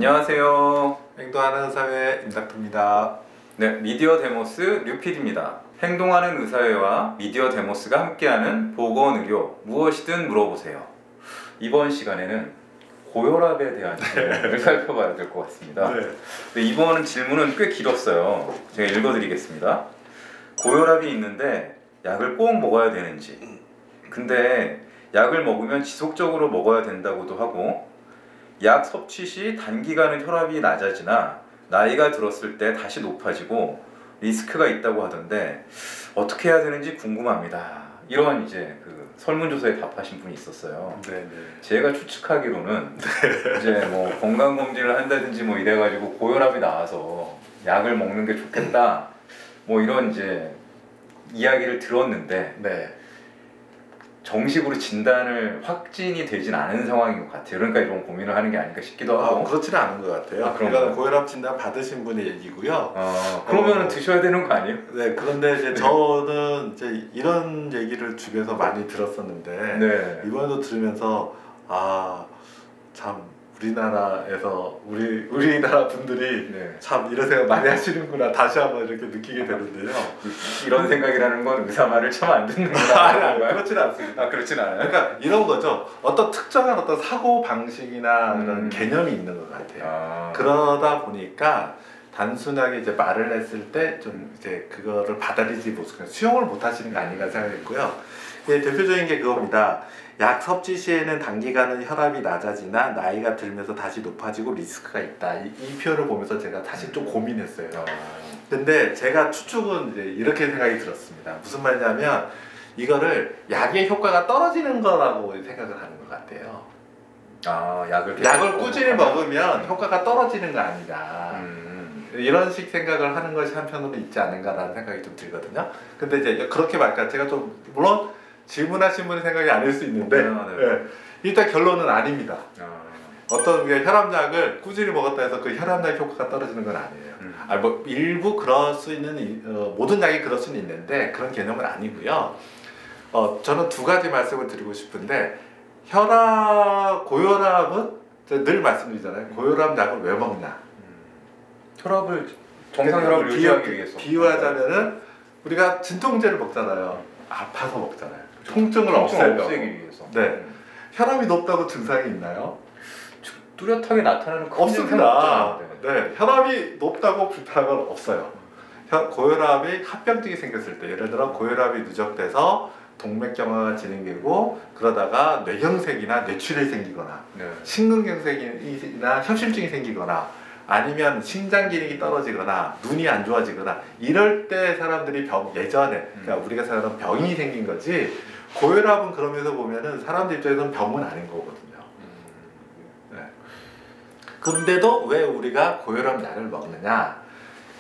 안녕하세요. 행동하는 의사회 임닥터입니다. 네, 미디어 데모스 류필입니다. 행동하는 의사회와 미디어 데모스가 함께하는 보건의료 무엇이든 물어보세요. 이번 시간에는 고혈압에 대한 질문을 살펴봐야 될 것 같습니다. 네. 이번 질문은 꽤 길었어요. 제가 읽어드리겠습니다. 고혈압이 있는데 약을 꼭 먹어야 되는지, 근데 약을 먹으면 지속적으로 먹어야 된다고도 하고, 약 섭취 시 단기간은 혈압이 낮아지나 나이가 들었을 때 다시 높아지고 리스크가 있다고 하던데 어떻게 해야 되는지 궁금합니다. 이런 이제 그 설문조사에 답하신 분이 있었어요. 네네. 제가 추측하기로는 이제 뭐 건강검진을 한다든지 뭐 이래가지고 고혈압이 나와서 약을 먹는 게 좋겠다 뭐 이런 이제 이야기를 들었는데, 네. 정식으로 진단을 확진이 되진 않은 상황인 것 같아요. 그러니까 이런 고민을 하는 게 아닐까 싶기도 하고. 그렇지는 않은 것 같아요. 이건 고혈압 진단 받으신 분의 얘기고요. 그러면 드셔야 되는 거 아니에요? 네. 그런데 이제 저는 이제 이런 얘기를 주변에서 많이 들었었는데, 네. 이번에도 들으면서 참 우리나라에서 우리나라 분들이 네. 참 이런 생각 많이 하시는구나 다시 한번 이렇게 느끼게 되는데요. 이런 생각이라는 건 의사 말을 참 안 듣는구나. 그렇진 않습니다. 그렇진 않아요. 그러니까 이런 거죠. 어떤 특정한 어떤 사고 방식이나 그런 개념이 있는 것 같아요. 그러다 보니까 단순하게 이제 말을 했을 때 좀 이제 그거를 받아들이지 못하고 수용을 못 하시는 게 아닌가 생각했고요. 대표적인 게 그겁니다. 약 섭취 시에는 단기간은 혈압이 낮아지나 나이가 들면서 다시 높아지고 리스크가 있다. 이 표현을 보면서 제가 사실 좀 고민했어요. 근데 제가 추측은 이제 이렇게 생각이 들었습니다. 무슨 말이냐면 이거를 약의 효과가 떨어지는 거라고 생각을 하는 것 같아요. 약을 꾸준히 먹으면 효과가 떨어지는 거 아니다. 이런 식 생각을 하는 것이 한편으로 있지 않은가라는 생각이 좀 들거든요. 근데 이제 그렇게 말까 제가 좀 물론 질문하신 분의 생각이 아닐 수 있는데 네. 일단 결론은 아닙니다. 어떤 혈압약을 꾸준히 먹었다 해서 그 혈압약 효과가 떨어지는 건 아니에요. 뭐 일부 그럴 수 있는 모든 약이 그럴 수는 있는데 그런 개념은 아니고요. 저는 두 가지 말씀을 드리고 싶은데 고혈압은 늘 말씀드리잖아요. 고혈압 약을 왜 먹냐? 혈압을 정상 혈압을 유지하기 위해서. 비유하자면은 우리가 진통제를 먹잖아요. 아파서 먹잖아요. 통증을 없애기 위해서. 네. 혈압이 높다고 증상이 있나요? 뚜렷하게 나타나는 없습니다. 네. 혈압이 높다고 불편한 건 없어요. 고혈압이 합병증이 생겼을 때, 예를 들어 고혈압이 누적돼서 동맥경화가 진행되고 그러다가 뇌경색이나 뇌출혈이 생기거나 심근경색이나 협심증이 생기거나 아니면 심장 기능이 떨어지거나 눈이 안 좋아지거나 이럴 때 사람들이 예전에 그러니까 우리가 생각하는 병이 생긴 거지, 고혈압은 그러면서 보면은 사람들 입장에서는 병은 아닌 거거든요. 네. 근데도 왜 우리가 고혈압 약을 먹느냐?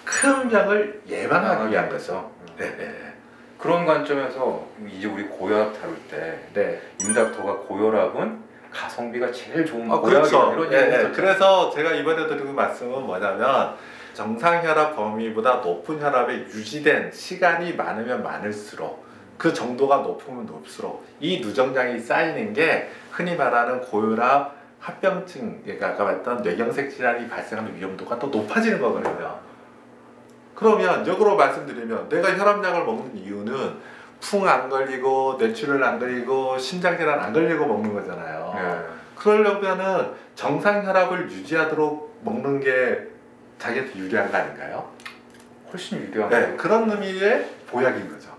큰 병을 예방하기 위한 거죠. 네. 그런 관점에서 이제 우리 고혈압 다룰 때 임닥터가 고혈압은 가성비가 제일 좋은 그렇죠. 이런 얘기 그래서 제가 이번에 드리는 말씀은 뭐냐면 정상 혈압 범위보다 높은 혈압에 유지된 시간이 많으면 많을수록 그 정도가 높으면 높을수록 이 누정량이 쌓이는 게 흔히 말하는 고혈압, 합병증, 아까 말했던 뇌경색 질환이 발생하는 위험도가 더 높아지는 거거든요. 그러면 역으로 말씀드리면 내가 혈압약을 먹는 이유는 풍 안 걸리고 뇌출혈 안 걸리고 심장질환 안 걸리고 먹는 거잖아요. 그러려면은 정상 혈압을 유지하도록 먹는 게 자기한테 유리한 거 아닌가요? 훨씬 유리한 거죠. 그런 의미의 보약인 거죠.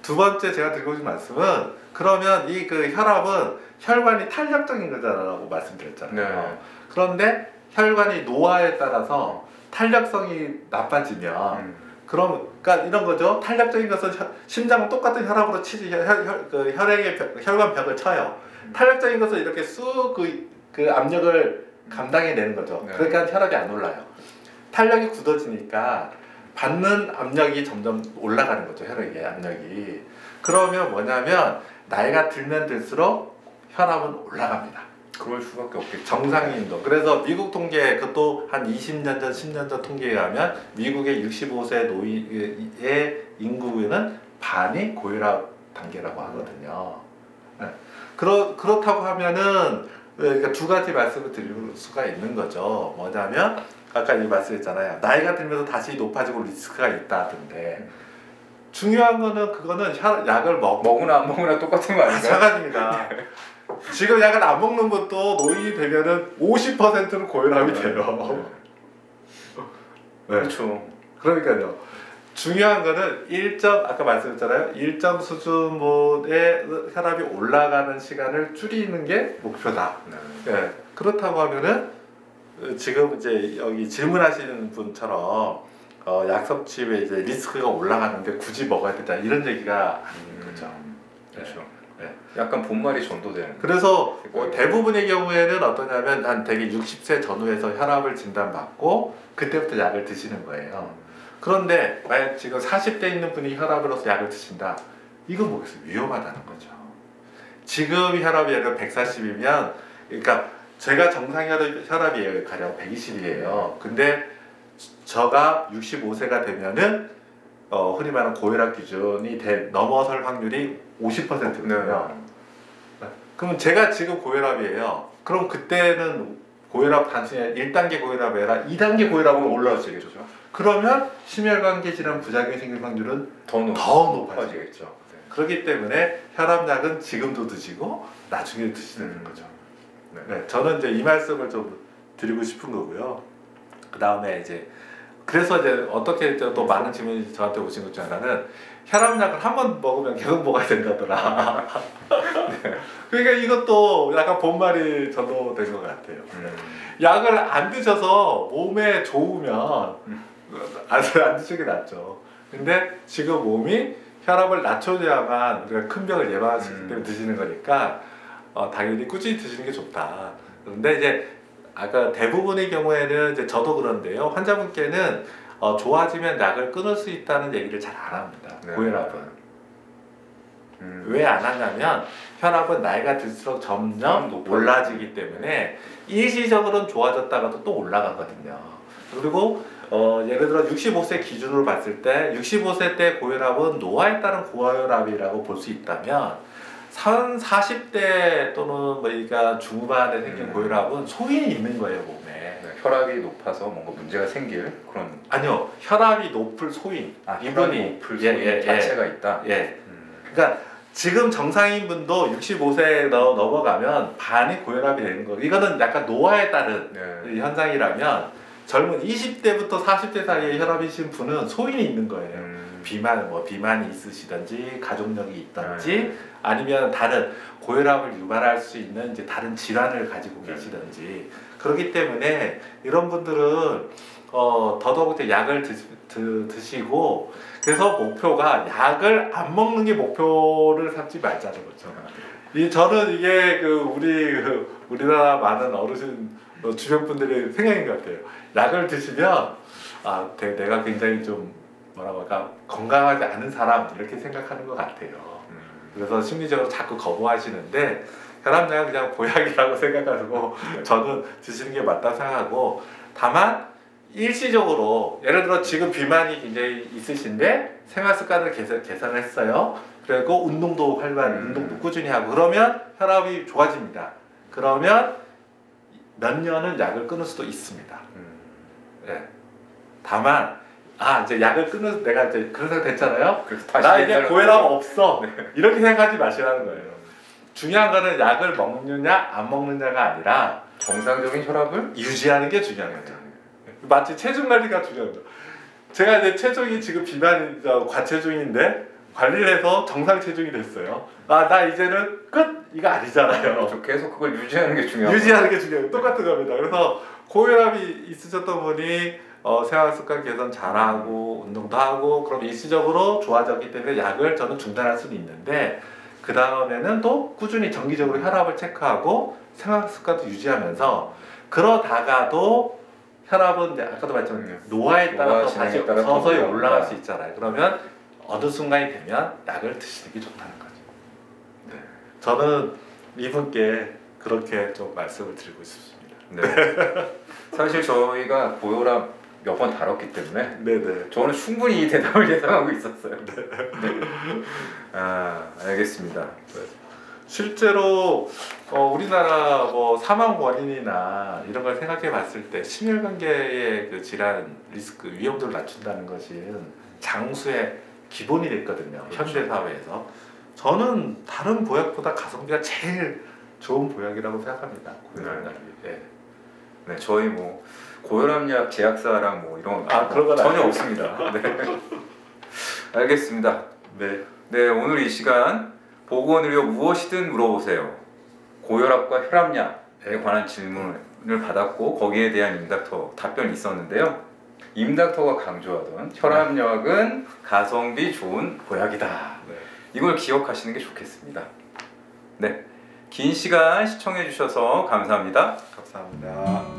두 번째 제가 드리고 싶은 말씀은 그러면 이 그 혈압은 혈관이 탄력적인 거잖아라고 말씀드렸잖아요. 그런데 혈관이 노화에 따라서 탄력성이 나빠지면 그러니까 이런 거죠. 탄력적인 것은 심장은 똑같은 혈압으로 치지 혈액의 혈관 벽을 쳐요. 탄력적인 것은 이렇게 쑥 그 압력을 감당해내는 거죠. 그러니까 혈압이 안 올라요. 탄력이 굳어지니까 받는 압력이 점점 올라가는 거죠. 혈액의 압력이. 그러면 뭐냐면 나이가 들면 들수록 혈압은 올라갑니다. 그럴 수밖에 없겠죠. 정상인도. 그래서 미국 통계, 그것도 한 20년 전, 10년 전 통계에 하면 미국의 65세 노인의 인구는 반이 고혈압 단계라고 하거든요. 그렇다고 하면은 그러니까 두 가지 말씀을 드릴 수가 있는 거죠. 뭐냐면 아까 이 말씀했잖아요. 나이가 들면서 다시 높아지고 리스크가 있다던데 중요한 거는 그거는 약을 먹으나 안 먹으나 똑같은 거 아닌가요? 마찬가지입니다. 지금 약을 안 먹는 것도 노인이 되면은 50%는 고혈압이 돼요. 네. 그렇죠. 그러니까요. 중요한 거는 아까 말씀했잖아요. 일정 수준의 혈압이 올라가는 시간을 줄이는 게 목표다. 네. 그렇다고 하면은 지금 이제 여기 질문하시는 분처럼 약 섭취에 이제 리스크가 올라가는데 굳이 먹어야 된다 이런 얘기가 아닌 거죠. 그렇죠. 네. 약간 본말이 전도되는. 그래서 대부분의 경우에는 어떠냐면 한 대개 60세 전후에서 혈압을 진단받고 그때부터 약을 드시는 거예요. 그런데 만약 지금 40대 있는 분이 혈압으로서 약을 드신다. 이건 뭐겠어요? 위험하다는 거죠. 지금 혈압이 예를 140이면 그러니까 제가 정상 혈압이에요. 가령 120이에요. 근데 저가 65세가 되면은 흔히 말하는 고혈압 기준이 넘어설 확률이 50%거든요. 네. 그러면 제가 지금 고혈압이에요. 그럼 그때는 고혈압 단순히 1단계 고혈압이 아니라 2단계 고혈압으로 올라오시겠죠. 그러면 심혈관계 질환 부작용이 생길 확률은 더 높아지겠죠. 네. 그렇기 때문에 혈압약은 지금도 드시고 나중에 드시는 거죠. 네, 저는 이제 이 말씀을 좀 드리고 싶은 거고요. 그 다음에 이제 그래서 이제 어떻게 또 많은 질문이 저한테 오신 것 중 하나는 혈압약을 한 번 먹으면 계속 먹어야 된다더라. 네. 그러니까 이것도 약간 본말이 전도된 것 같아요. 약을 안 드셔서 몸에 좋으면 안 드시는 게 낫죠. 근데 지금 몸이 혈압을 낮춰줘야만 우리가 큰 병을 예방할 수 있기 때문에 드시는 거니까 당연히 꾸준히 드시는 게 좋다. 그런데 이제 아까 대부분의 경우에는 이제 저도 그런데요. 환자분께는 좋아지면 약을 끊을 수 있다는 얘기를 잘 안 합니다. 네. 고혈압은. 왜 안 하냐면 혈압은 나이가 들수록 점점 올라지기 때문에 일시적으로는 좋아졌다가도 또 올라가거든요. 그리고 예를 들어 65세 기준으로 봤을 때 65세 때 고혈압은 노화에 따른 고혈압이라고 볼 수 있다면 40대 또는 그러니까 중후반에 생긴 고혈압은 소인이 있는 거예요, 몸에. 네, 혈압이 높아서 뭔가 문제가 생길 그런. 아니요, 혈압이 높을 소인. 이분이 높을 소인 자체가 있다. 예. 그러니까 지금 정상인 분도 65세 넘어가면 반이 고혈압이 되는 거예요. 이거는 약간 노화에 따른 현상이라면 젊은 20대부터 40대 사이에 혈압이신 분은 소인이 있는 거예요. 비만이 있으시든지 가족력이 있든지 아니면 다른 고혈압을 유발할 수 있는 이제 다른 질환을 가지고 계시든지 그렇기 때문에 이런 분들은 더더욱 약을 드시고 그래서 목표가 약을 안 먹는 게 목표를 삼지 말자는 거죠. 저는 이게 우리나라 많은 어르신 주변 분들의 생각인 것 같아요. 약을 드시면 내가 굉장히 좀 뭐라고 할까 건강하지 않은 사람 이렇게 생각하는 것 같아요. 그래서 심리적으로 자꾸 거부하시는데 혈압약은 그냥 보약이라고 생각하고 저는 드시는 게 맞다 생각하고 다만 일시적으로 예를 들어 지금 비만이 굉장히 있으신데 생활 습관을 개선을 했어요. 그리고 운동도 운동도 꾸준히 하고 그러면 혈압이 좋아집니다. 그러면 몇 년은 약을 끊을 수도 있습니다. 네. 다만 이제 약을 끊어서 내가 이제 그런 생각 됐잖아요. 나 이제 고혈압 없어. 이렇게 생각하지 마시라는 거예요. 중요한 거는 약을 먹느냐 안 먹느냐가 아니라 정상적인 혈압을 유지하는 게 중요한 거죠. 마치 체중 관리가 중요한 거죠. 제가 이제 체중이 지금 과체중인데 관리를 해서 정상 체중이 됐어요. 나 이제는 끝! 이거 아니잖아요. 계속 그걸 유지하는 게 중요해요. 유지하는 게 중요해요. 똑같은 겁니다. 그래서 고혈압이 있으셨던 분이 생활습관 개선 잘하고 운동도 하고 그럼 일시적으로 좋아졌기 때문에 약을 저는 중단할 수는 있는데 그 다음에는 또 꾸준히 정기적으로 혈압을 체크하고 생활습관도 유지하면서 그러다가도 혈압은 아까도 말했지만 노화에 따라서 다시 서서히 올라갈 수 있잖아요. 그러면 어느 순간이 되면 약을 드시는 게 좋다는 거죠. 네. 저는 이분께 그렇게 좀 말씀을 드리고 싶습니다. 네. 사실 저희가 고혈압 몇 번 다뤘기 때문에 저는 충분히 이 대답을 예상하고 있었어요. 네. 알겠습니다. 실제로 우리나라 뭐 사망 원인이나 이런 걸 생각해 봤을 때 심혈관계의 그 질환 리스크 위험도를 낮춘다는 것은 장수의 기본이 됐거든요. 그렇죠. 현대 사회에서. 저는 다른 보약보다 가성비가 제일 좋은 보약이라고 생각합니다. 고혈압약이. 네. 네, 저희 뭐 고혈압약 제약사랑 뭐 이런 그런 건 전혀 없습니다. 네. 알겠습니다. 네. 네, 오늘 이 시간 보건의료 무엇이든 물어보세요. 고혈압과 혈압약에 관한 질문을 받았고 거기에 대한 임닥터 답변이 있었는데요. 임닥터가 강조하던 혈압약은 가성비 좋은 보약이다. 네. 이걸 기억하시는 게 좋겠습니다. 네, 긴 시간 시청해 주셔서 감사합니다. 감사합니다.